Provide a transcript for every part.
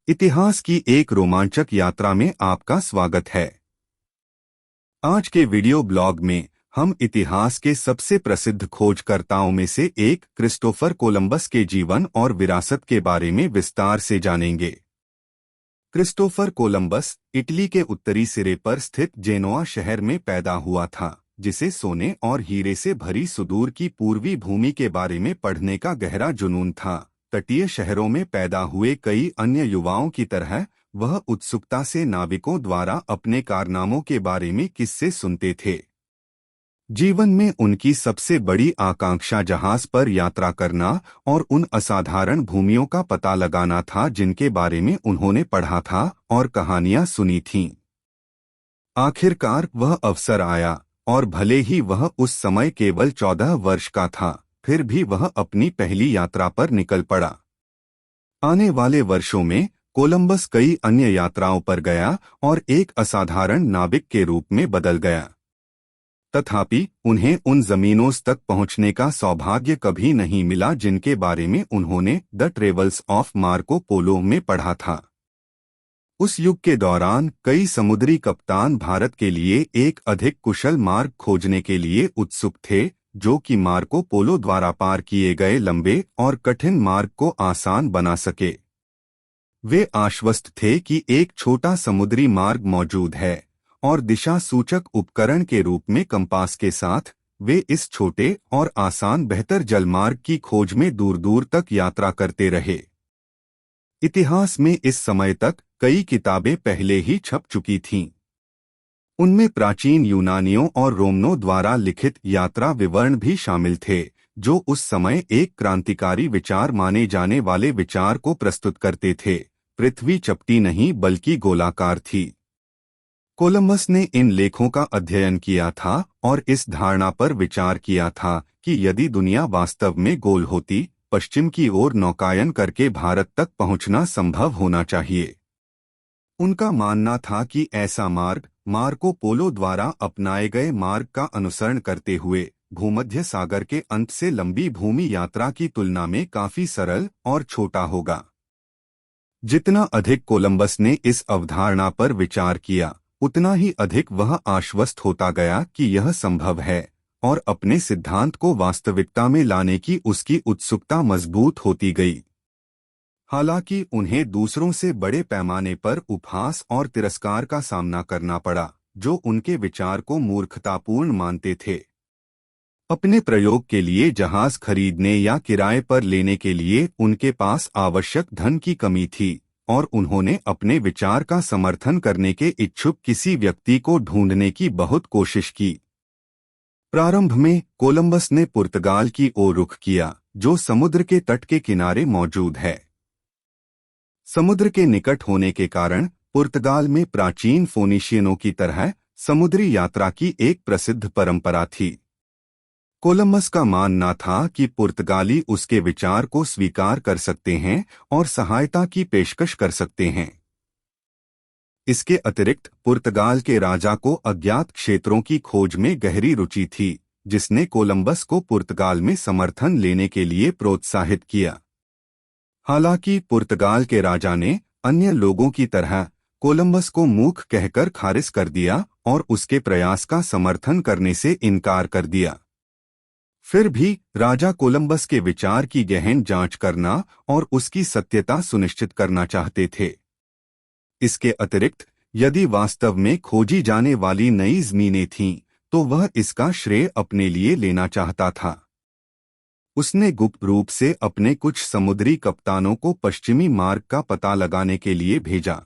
इतिहास की एक रोमांचक यात्रा में आपका स्वागत है। आज के वीडियो ब्लॉग में हम इतिहास के सबसे प्रसिद्ध खोजकर्ताओं में से एक क्रिस्टोफर कोलंबस के जीवन और विरासत के बारे में विस्तार से जानेंगे। क्रिस्टोफर कोलंबस इटली के उत्तरी सिरे पर स्थित जेनोआ शहर में पैदा हुआ था, जिसे सोने और हीरे से भरी सुदूर की पूर्वी भूमि के बारे में पढ़ने का गहरा जुनून था। तटीय शहरों में पैदा हुए कई अन्य युवाओं की तरह वह उत्सुकता से नाविकों द्वारा अपने कारनामों के बारे में किस्से सुनते थे। जीवन में उनकी सबसे बड़ी आकांक्षा जहाज पर यात्रा करना और उन असाधारण भूमियों का पता लगाना था जिनके बारे में उन्होंने पढ़ा था और कहानियां सुनी थीं। आखिरकार वह अवसर आया, और भले ही वह उस समय केवल 14 वर्ष का था, फिर भी वह अपनी पहली यात्रा पर निकल पड़ा। आने वाले वर्षों में कोलंबस कई अन्य यात्राओं पर गया और एक असाधारण नाविक के रूप में बदल गया। तथापि उन्हें उन जमीनों तक पहुंचने का सौभाग्य कभी नहीं मिला जिनके बारे में उन्होंने the travels of Marco Polo में पढ़ा था। उस युग के दौरान कई समुद्री कप्तान भारत के लिए एक अधिक कुशल मार्ग खोजने के लिए उत्सुक थे, जो कि मार्को पोलो द्वारा पार किए गए लंबे और कठिन मार्ग को आसान बना सके। वे आश्वस्त थे कि एक छोटा समुद्री मार्ग मौजूद है, और दिशा सूचक उपकरण के रूप में कंपास के साथ वे इस छोटे और आसान बेहतर जलमार्ग की खोज में दूर दूर तक यात्रा करते रहे। इतिहास में इस समय तक कई किताबें पहले ही छप चुकी थीं। उनमें प्राचीन यूनानियों और रोमनों द्वारा लिखित यात्रा विवरण भी शामिल थे, जो उस समय एक क्रांतिकारी विचार माने जाने वाले विचार को प्रस्तुत करते थे। पृथ्वी चपटी नहीं बल्कि गोलाकार थी। कोलंबस ने इन लेखों का अध्ययन किया था और इस धारणा पर विचार किया था कि यदि दुनिया वास्तव में गोल होती, पश्चिम की ओर नौकायन करके भारत तक पहुंचना संभव होना चाहिए। उनका मानना था कि ऐसा मार्ग मार्को पोलो द्वारा अपनाए गए मार्ग का अनुसरण करते हुए भूमध्य सागर के अंत से लंबी भूमि यात्रा की तुलना में काफी सरल और छोटा होगा। जितना अधिक कोलंबस ने इस अवधारणा पर विचार किया, उतना ही अधिक वह आश्वस्त होता गया कि यह संभव है, और अपने सिद्धांत को वास्तविकता में लाने की उसकी उत्सुकता मजबूत होती गई। हालांकि उन्हें दूसरों से बड़े पैमाने पर उपहास और तिरस्कार का सामना करना पड़ा, जो उनके विचार को मूर्खतापूर्ण मानते थे। अपने प्रयोग के लिए जहाज खरीदने या किराए पर लेने के लिए उनके पास आवश्यक धन की कमी थी, और उन्होंने अपने विचार का समर्थन करने के इच्छुक किसी व्यक्ति को ढूंढने की बहुत कोशिश की। प्रारंभ में कोलंबस ने पुर्तगाल की ओर रुख किया, जो समुद्र के तट के किनारे मौजूद है। समुद्र के निकट होने के कारण पुर्तगाल में प्राचीन फोनीशियनों की तरह समुद्री यात्रा की एक प्रसिद्ध परंपरा थी। कोलंबस का मानना था कि पुर्तगाली उसके विचार को स्वीकार कर सकते हैं और सहायता की पेशकश कर सकते हैं। इसके अतिरिक्त पुर्तगाल के राजा को अज्ञात क्षेत्रों की खोज में गहरी रुचि थी, जिसने कोलंबस को पुर्तगाल में समर्थन लेने के लिए प्रोत्साहित किया। हालांकि पुर्तगाल के राजा ने अन्य लोगों की तरह कोलंबस को मूर्ख कहकर खारिज कर दिया और उसके प्रयास का समर्थन करने से इनकार कर दिया। फिर भी राजा कोलंबस के विचार की गहन जांच करना और उसकी सत्यता सुनिश्चित करना चाहते थे। इसके अतिरिक्त यदि वास्तव में खोजी जाने वाली नई जमीनें थीं, तो वह इसका श्रेय अपने लिए लेना चाहता था। उसने गुप्त रूप से अपने कुछ समुद्री कप्तानों को पश्चिमी मार्ग का पता लगाने के लिए भेजा।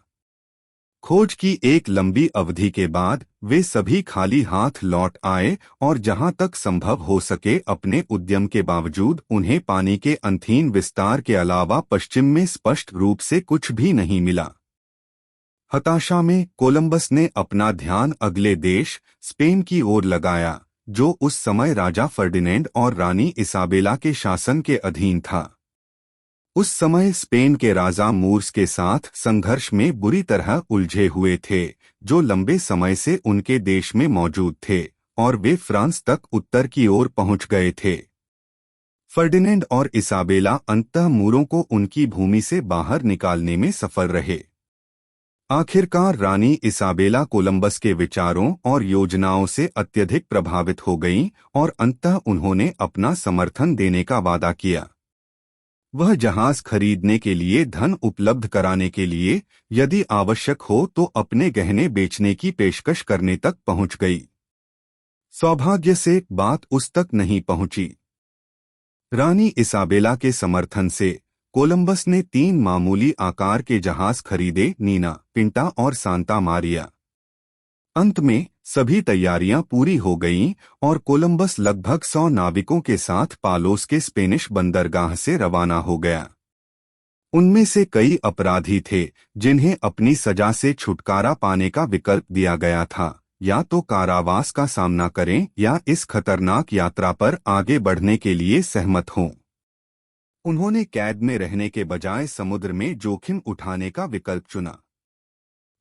खोज की एक लंबी अवधि के बाद वे सभी खाली हाथ लौट आए, और जहां तक संभव हो सके अपने उद्यम के बावजूद उन्हें पानी के अंतहीन विस्तार के अलावा पश्चिम में स्पष्ट रूप से कुछ भी नहीं मिला। हताशा में कोलंबस ने अपना ध्यान अगले देश स्पेन की ओर लगाया, जो उस समय राजा फर्डिनेंड और रानी इसाबेला के शासन के अधीन था। उस समय स्पेन के राजा मूर्स के साथ संघर्ष में बुरी तरह उलझे हुए थे, जो लंबे समय से उनके देश में मौजूद थे, और वे फ्रांस तक उत्तर की ओर पहुंच गए थे। फर्डिनेंड और इसाबेला अंततः मूरों को उनकी भूमि से बाहर निकालने में सफल रहे। आखिरकार रानी इसाबेला कोलंबस के विचारों और योजनाओं से अत्यधिक प्रभावित हो गईं और अंततः उन्होंने अपना समर्थन देने का वादा किया। वह जहाज खरीदने के लिए धन उपलब्ध कराने के लिए यदि आवश्यक हो तो अपने गहने बेचने की पेशकश करने तक पहुंच गई। सौभाग्य से बात उस तक नहीं पहुंची। रानी इसाबेला के समर्थन से कोलंबस ने 3 मामूली आकार के जहाज खरीदे, नीना, पिंटा और सांता मारिया। अंत में सभी तैयारियां पूरी हो गईं और कोलंबस लगभग 100 नाविकों के साथ पालोस के स्पेनिश बंदरगाह से रवाना हो गया। उनमें से कई अपराधी थे जिन्हें अपनी सजा से छुटकारा पाने का विकल्प दिया गया था, या तो कारावास का सामना करें या इस खतरनाक यात्रा पर आगे बढ़ने के लिए सहमत हों। उन्होंने कैद में रहने के बजाय समुद्र में जोखिम उठाने का विकल्प चुना।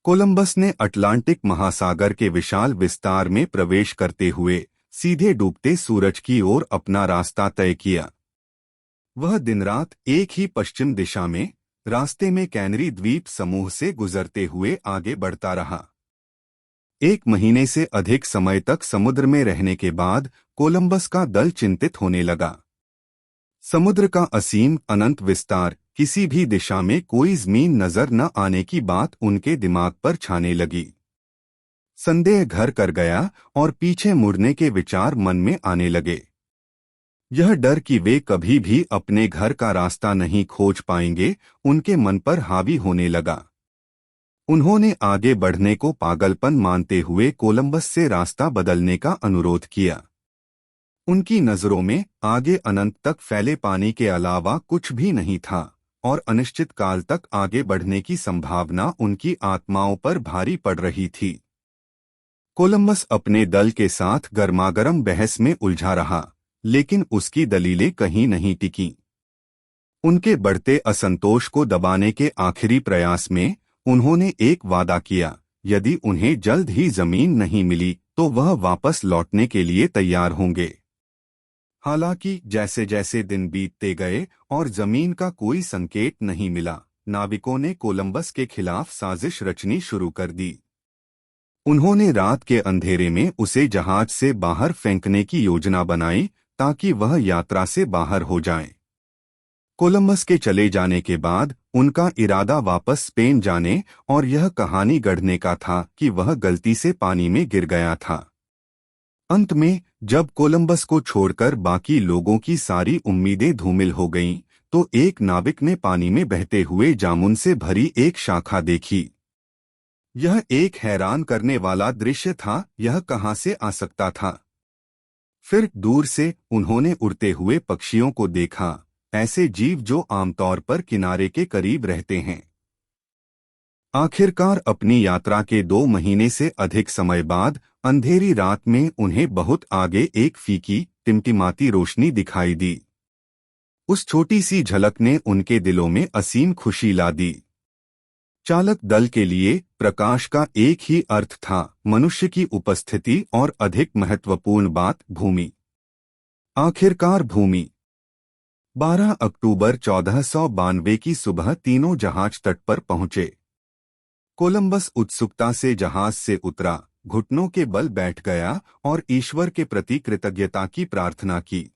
कोलंबस ने अटलांटिक महासागर के विशाल विस्तार में प्रवेश करते हुए सीधे डूबते सूरज की ओर अपना रास्ता तय किया। वह दिन-रात एक ही पश्चिम दिशा में रास्ते में कैनरी द्वीप समूह से गुजरते हुए आगे बढ़ता रहा। 1 महीने से अधिक समय तक समुद्र में रहने के बाद कोलंबस का दल चिंतित होने लगा। समुद्र का असीम अनंत विस्तार, किसी भी दिशा में कोई जमीन नजर न आने की बात उनके दिमाग पर छाने लगी। संदेह घर कर गया और पीछे मुड़ने के विचार मन में आने लगे। यह डर कि वे कभी भी अपने घर का रास्ता नहीं खोज पाएंगे उनके मन पर हावी होने लगा। उन्होंने आगे बढ़ने को पागलपन मानते हुए कोलंबस से रास्ता बदलने का अनुरोध किया। उनकी नजरों में आगे अनंत तक फैले पानी के अलावा कुछ भी नहीं था और अनिश्चित काल तक आगे बढ़ने की संभावना उनकी आत्माओं पर भारी पड़ रही थी। कोलंबस अपने दल के साथ गर्मागरम बहस में उलझा रहा, लेकिन उसकी दलीलें कहीं नहीं टिकीं। उनके बढ़ते असंतोष को दबाने के आखिरी प्रयास में उन्होंने एक वादा किया, यदि उन्हें जल्द ही जमीन नहीं मिली तो वह वापस लौटने के लिए तैयार होंगे। हालांकि जैसे जैसे दिन बीतते गए और जमीन का कोई संकेत नहीं मिला, नाविकों ने कोलंबस के खिलाफ साजिश रचनी शुरू कर दी। उन्होंने रात के अंधेरे में उसे जहाज से बाहर फेंकने की योजना बनाई ताकि वह यात्रा से बाहर हो जाए। कोलंबस के चले जाने के बाद उनका इरादा वापस स्पेन जाने और यह कहानी गढ़ने का था कि वह गलती से पानी में गिर गया था। अंत में जब कोलंबस को छोड़कर बाकी लोगों की सारी उम्मीदें धूमिल हो गईं, तो एक नाविक ने पानी में बहते हुए जामुन से भरी एक शाखा देखी। यह एक हैरान करने वाला दृश्य था। यह कहां से आ सकता था? फिर दूर से उन्होंने उड़ते हुए पक्षियों को देखा, ऐसे जीव जो आमतौर पर किनारे के करीब रहते हैं। आखिरकार अपनी यात्रा के 2 महीने से अधिक समय बाद अंधेरी रात में उन्हें बहुत आगे एक फीकी टिमटिमाती रोशनी दिखाई दी। उस छोटी सी झलक ने उनके दिलों में असीम खुशी ला दी। चालक दल के लिए प्रकाश का एक ही अर्थ था, मनुष्य की उपस्थिति और अधिक महत्वपूर्ण बात, भूमि। आखिरकार भूमि। 12 अक्टूबर 1492 की सुबह तीनों जहाज तट पर पहुंचे। कोलंबस उत्सुकता से जहाज से उतरा, घुटनों के बल बैठ गया और ईश्वर के प्रति कृतज्ञता की प्रार्थना की।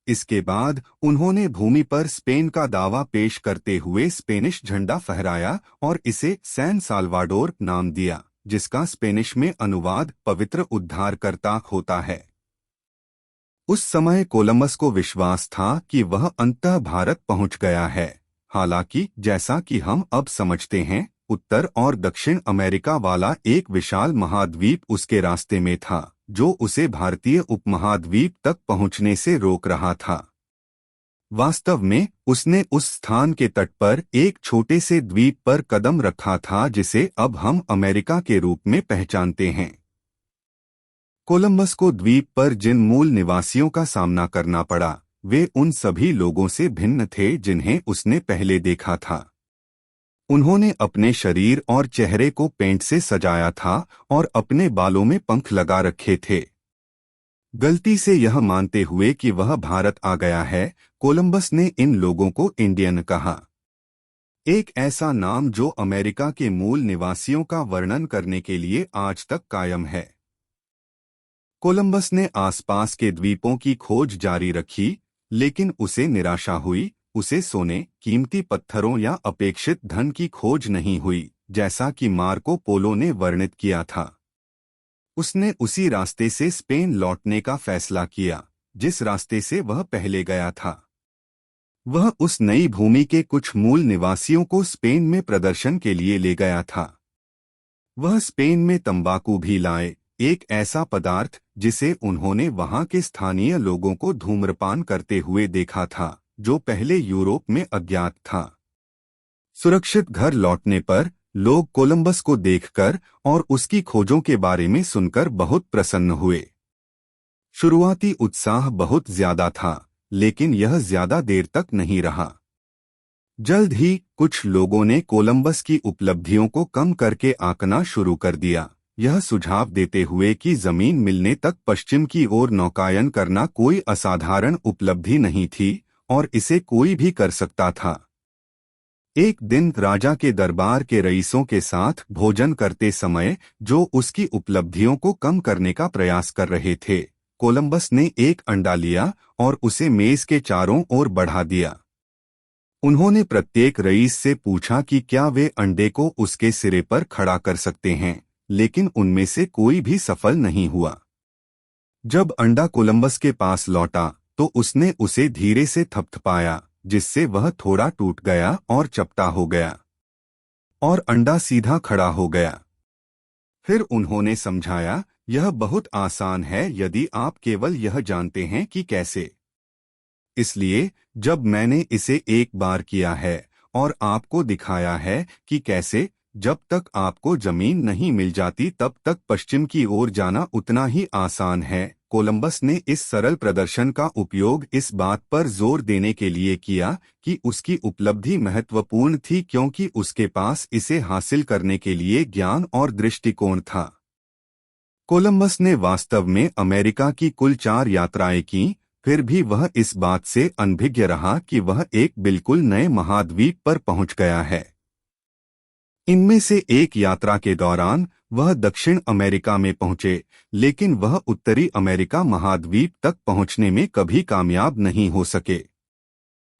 इसके बाद उन्होंने भूमि पर स्पेन का दावा पेश करते हुए स्पेनिश झंडा फहराया और इसे सैन साल्वाडोर नाम दिया, जिसका स्पेनिश में अनुवाद पवित्र उद्धारकर्ता होता है। उस समय कोलंबस को विश्वास था कि वह अंततः भारत पहुंच गया है। हालांकि जैसा कि हम अब समझते हैं, उत्तर और दक्षिण अमेरिका वाला एक विशाल महाद्वीप उसके रास्ते में था, जो उसे भारतीय उपमहाद्वीप तक पहुंचने से रोक रहा था। वास्तव में उसने उस स्थान के तट पर एक छोटे से द्वीप पर कदम रखा था जिसे अब हम अमेरिका के रूप में पहचानते हैं। कोलंबस को द्वीप पर जिन मूल निवासियों का सामना करना पड़ा, वे उन सभी लोगों से भिन्न थे जिन्हें उसने पहले देखा था। उन्होंने अपने शरीर और चेहरे को पेंट से सजाया था और अपने बालों में पंख लगा रखे थे। गलती से यह मानते हुए कि वह भारत आ गया है, कोलंबस ने इन लोगों को इंडियन कहा, एक ऐसा नाम जो अमेरिका के मूल निवासियों का वर्णन करने के लिए आज तक कायम है। कोलंबस ने आसपास के द्वीपों की खोज जारी रखी, लेकिन उसे निराशा हुई। उसे सोने, कीमती पत्थरों या अपेक्षित धन की खोज नहीं हुई, जैसा कि मार्को पोलो ने वर्णित किया था। उसने उसी रास्ते से स्पेन लौटने का फैसला किया, जिस रास्ते से वह पहले गया था। वह उस नई भूमि के कुछ मूल निवासियों को स्पेन में प्रदर्शन के लिए ले गया था। वह स्पेन में तंबाकू भी लाए, एक ऐसा पदार्थ जिसे उन्होंने वहां के स्थानीय लोगों को धूम्रपान करते हुए देखा था, जो पहले यूरोप में अज्ञात था। सुरक्षित घर लौटने पर लोग कोलंबस को देखकर और उसकी खोजों के बारे में सुनकर बहुत प्रसन्न हुए। शुरुआती उत्साह बहुत ज्यादा था, लेकिन यह ज्यादा देर तक नहीं रहा। जल्द ही कुछ लोगों ने कोलंबस की उपलब्धियों को कम करके आंकना शुरू कर दिया, यह सुझाव देते हुए कि जमीन मिलने तक पश्चिम की ओर नौकायन करना कोई असाधारण उपलब्धि नहीं थी और इसे कोई भी कर सकता था। एक दिन राजा के दरबार के रईसों के साथ भोजन करते समय, जो उसकी उपलब्धियों को कम करने का प्रयास कर रहे थे, कोलंबस ने एक अंडा लिया और उसे मेज के चारों ओर बढ़ा दिया। उन्होंने प्रत्येक रईस से पूछा कि क्या वे अंडे को उसके सिरे पर खड़ा कर सकते हैं, लेकिन उनमें से कोई भी सफल नहीं हुआ। जब अंडा कोलंबस के पास लौटा तो उसने उसे धीरे से थपथपाया, जिससे वह थोड़ा टूट गया और चपटा हो गया, और अंडा सीधा खड़ा हो गया। फिर उन्होंने समझाया, यह बहुत आसान है यदि आप केवल यह जानते हैं कि कैसे। इसलिए जब मैंने इसे एक बार किया है और आपको दिखाया है कि कैसे, जब तक आपको जमीन नहीं मिल जाती तब तक पश्चिम की ओर जाना उतना ही आसान है। कोलंबस ने इस सरल प्रदर्शन का उपयोग इस बात पर जोर देने के लिए किया कि उसकी उपलब्धि महत्वपूर्ण थी, क्योंकि उसके पास इसे हासिल करने के लिए ज्ञान और दृष्टिकोण था। कोलंबस ने वास्तव में अमेरिका की कुल 4 यात्राएं की, फिर भी वह इस बात से अनभिज्ञ रहा कि वह एक बिल्कुल नए महाद्वीप पर पहुंच गया है। इनमें से एक यात्रा के दौरान वह दक्षिण अमेरिका में पहुंचे, लेकिन वह उत्तरी अमेरिका महाद्वीप तक पहुंचने में कभी कामयाब नहीं हो सके।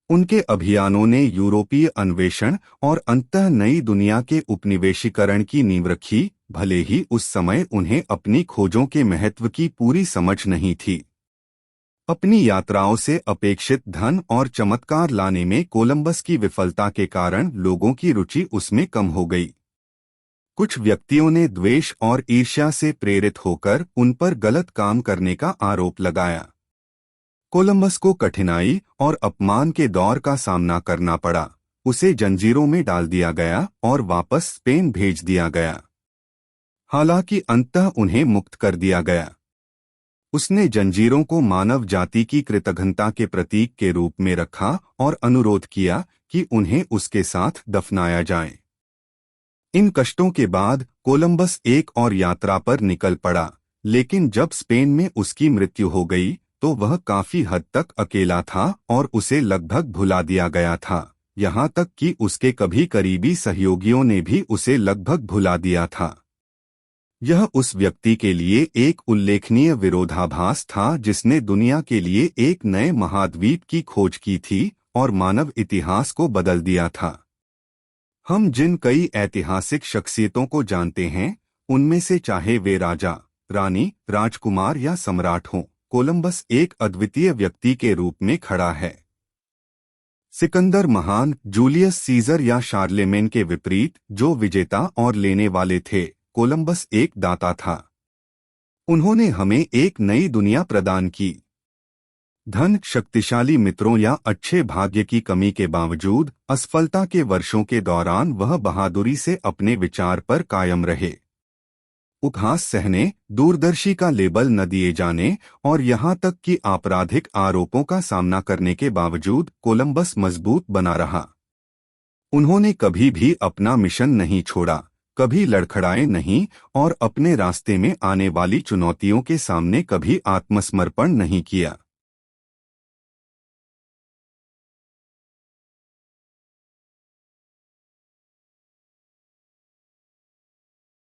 उनके अभियानों ने यूरोपीय अन्वेषण और अंततः नई दुनिया के उपनिवेशीकरण की नींव रखी, भले ही उस समय उन्हें अपनी खोजों के महत्व की पूरी समझ नहीं थी। अपनी यात्राओं से अपेक्षित धन और चमत्कार लाने में कोलंबस की विफलता के कारण लोगों की रुचि उसमें कम हो गई। कुछ व्यक्तियों ने द्वेष और ईर्ष्या से प्रेरित होकर उन पर गलत काम करने का आरोप लगाया। कोलंबस को कठिनाई और अपमान के दौर का सामना करना पड़ा। उसे जंजीरों में डाल दिया गया और वापस स्पेन भेज दिया गया। हालांकि अंततः उन्हें मुक्त कर दिया गया। उसने जंजीरों को मानव जाति की कृतघ्नता के प्रतीक के रूप में रखा और अनुरोध किया कि उन्हें उसके साथ दफनाया जाए। इन कष्टों के बाद कोलंबस एक और यात्रा पर निकल पड़ा, लेकिन जब स्पेन में उसकी मृत्यु हो गई तो वह काफी हद तक अकेला था और उसे लगभग भुला दिया गया था, यहाँ तक कि उसके कभी करीबी सहयोगियों ने भी उसे लगभग भुला दिया था। यह उस व्यक्ति के लिए एक उल्लेखनीय विरोधाभास था जिसने दुनिया के लिए एक नए महाद्वीप की खोज की थी और मानव इतिहास को बदल दिया था। हम जिन कई ऐतिहासिक शख्सियतों को जानते हैं, उनमें से चाहे वे राजा, रानी, राजकुमार या सम्राट हों, कोलंबस एक अद्वितीय व्यक्ति के रूप में खड़ा है। सिकंदर महान, जूलियस सीजर या शार्लेमेन के विपरीत, जो विजेता और लेने वाले थे, कोलंबस एक दाता था। उन्होंने हमें एक नई दुनिया प्रदान की। धन, शक्तिशाली मित्रों या अच्छे भाग्य की कमी के बावजूद असफलता के वर्षों के दौरान वह बहादुरी से अपने विचार पर कायम रहे। उपहास सहने, दूरदर्शी का लेबल न दिए जाने और यहाँ तक कि आपराधिक आरोपों का सामना करने के बावजूद कोलंबस मजबूत बना रहा। उन्होंने कभी भी अपना मिशन नहीं छोड़ा, कभी लड़खड़ाए नहीं और अपने रास्ते में आने वाली चुनौतियों के सामने कभी आत्मसमर्पण नहीं किया।